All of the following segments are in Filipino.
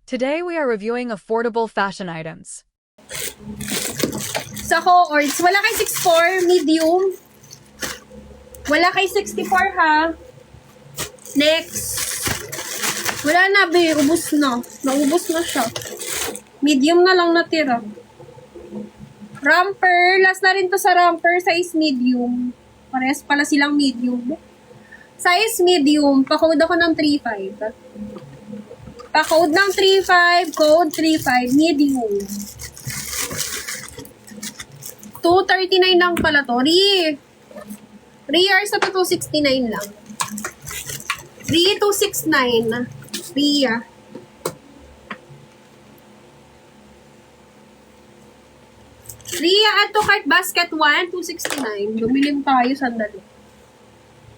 Today we are reviewing affordable fashion items. Sa cohorts, wala kay 6'4", medium. Wala kay 64 ha. Next. Wala na be, ubos na. Naubos na siya. Medium na lang natira. Romper, last na rin to sa romper, size medium. Parehas pala silang medium. Size medium, pa-code ako ng 3.5. Pa-code ng 3.5, code 3.5, medium. 239 lang pala to. Years na to 269 lang. 269. Ria. Ria add to cart basket 1, 269. Lumilim tayo sandali.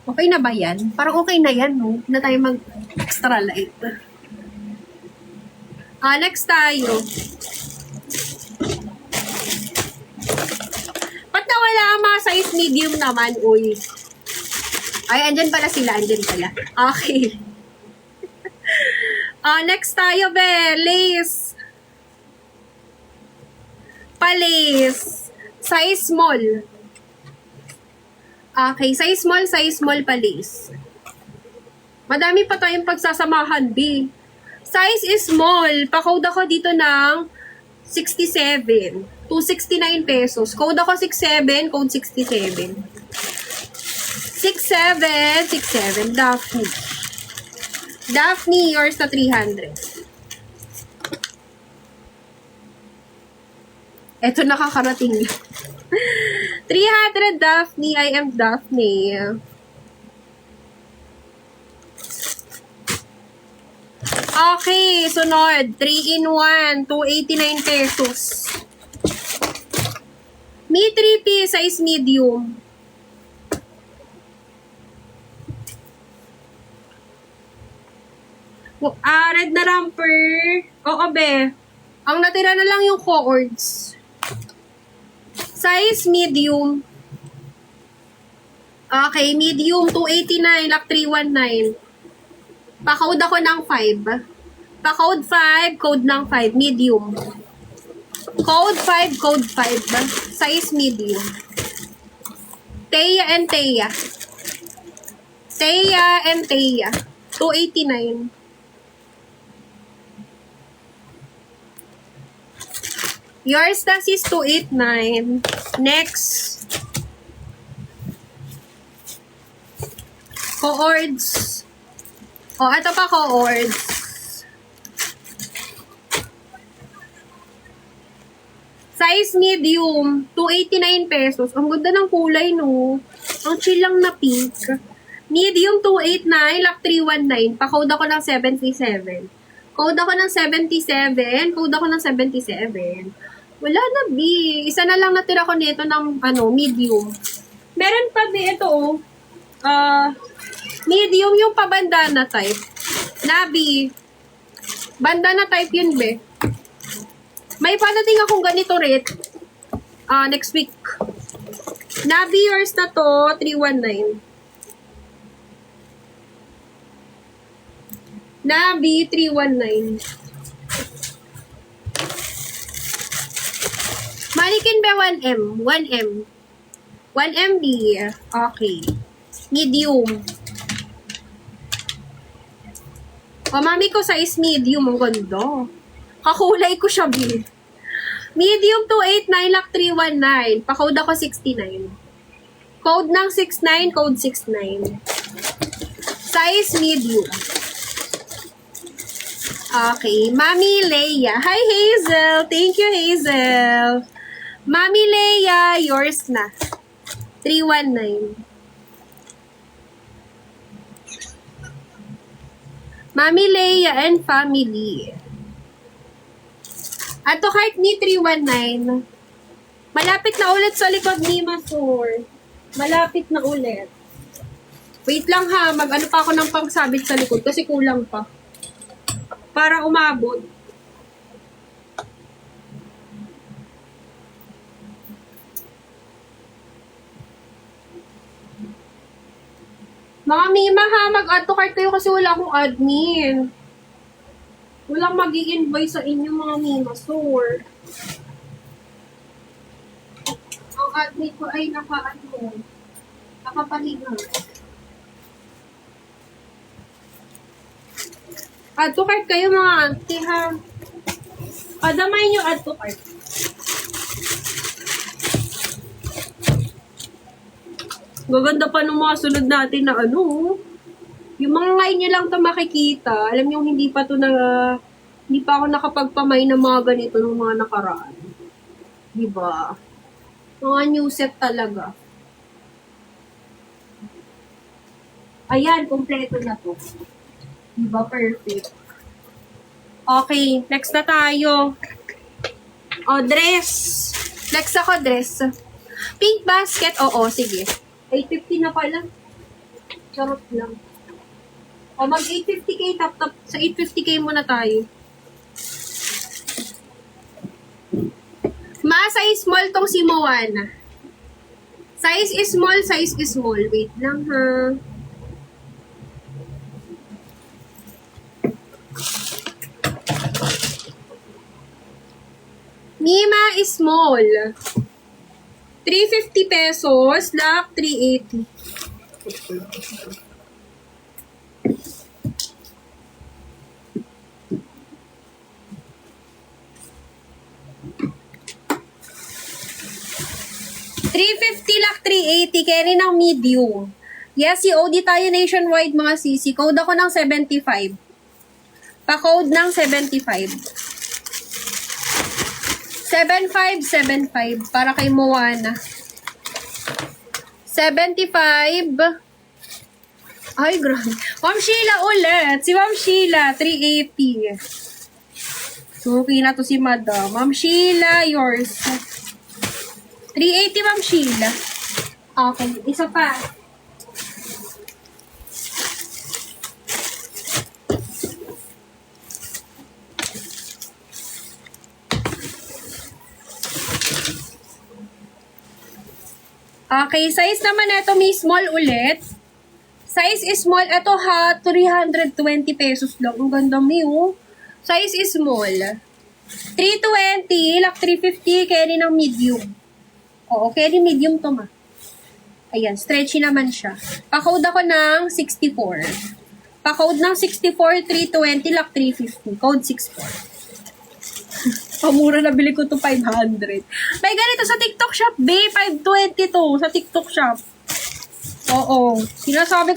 Okay na ba yan? Parang okay na yan, no? Hindi na tayo mag-extra light. Next tayo. Ba't nawala ang mga size medium naman, uy? Ay, andyan pala sila, andyan pala. Okay. Next tayo, be. Lace. Palace. Size small. Okay, size small palace. Madami pa tayong pagsasamahan, B. Size is small. Pa-code ako dito ng 67. 269 pesos. Code ako 67, code 67. 67. Daphne. Daphne, yours na 300. Eto nakakarating na. 300 Daphne. I am Daphne. Okay, sunod. 3-in-1. 289 pesos. Me 3P, size medium. Red na romper. Oo, be. Ang natira na lang yung cohorts. Size medium. Okay, medium 289, lock 319. Pa-code ako ng 5. Pa-code 5, code ng 5, medium. Code 5, code 5. Size medium. Teya and Teya. Teya and Teya. 289. Yours tax is 289. Next. Cohorts. Ito pa cohorts. Size medium, 289 pesos. Ang ganda ng kulay, no? Ang chill lang na pink. Medium, 289, lock 319. Pa-code ako ng 77. Code ako ng 77. Code ako ng 77. Wala na, B. Isa na lang natira ko nito ng, medium. Meron pa, B, ito, medium yung pa-bandana type. Nabi. Bandana type yun, B. May padating akong ganito rate. Next week. Nabi, yours na to, 319. Nabi, 319. Malikin ba 1M? 1M. 1MB. Okay. Medium. Mami ko size medium. Ang ganda. Kakulay ko siya, B. Medium 289, lock 319. Pa-code ako 69. Code ng 69, code 69. Size medium. Okay. Mami Leia. Hi, Hazel. Thank you, Hazel. Mami Leia, yours na. 319. Mami Leia and family. Ato cart ni 319. Malapit na ulit sa likod ni Masur. Malapit na ulit. Wait lang ha, mag-ano pa ako ng pangsabit sa likod kasi kulang pa. Para umabot. Mga Mima ha, mag-add to cart kayo kasi wala akong admin. Walang mag-i-invoice sa inyo mga Mima Store. Ang admit ko ay nakapahinga. Add to cart kayo mga auntie ha. Padamay nyo add to cart. Gaganda pa ng mga sunod natin na ano. Yung mga ngayon nyo lang ito makikita. Alam nyo, hindi pa ako nakapagpamay ng mga ganito ng mga nakaraan. Diba? Mga new set talaga. Ayan, kompleto na to. Diba? Perfect. Okay, next na tayo. O, dress. Next ako, dress. Pink basket. Oo, sige. 850 na pala. Charot lang. O, mag 850k tap. Sa 850k muna tayo. Size small tong si Moana. Size is small. Wait lang ha. Mima is small. 350 pesos, lock 380. Lakh 380, carry ng medium. Yes, COD tayo nationwide mga sisi. Code ako ng 75. Pa-code ng 75. 7575 para kay Moana. 75. Ay, grabe. Ma'am Sheila ulit. Si Ma'am Sheila, 380. Suki na to si Madam. Ma'am Sheila, yours. 380, Ma'am Sheila. Okay, isa pa. Okay, size naman ito may small ulit. Size is small. Ito ha, 320 pesos lang. Ang ganda mo oh. Size is small. 320, lakh 350, carry ng medium. Oo, carry medium to ma. Ayan, stretchy naman siya. Pa-code ako ng 64. Pa-code ng 64, 320, lakh 350. Code 64. Pamura na bili ko to 500. May ganito sa TikTok shop, B, 520 to sa TikTok shop. Oo, sinasabi ko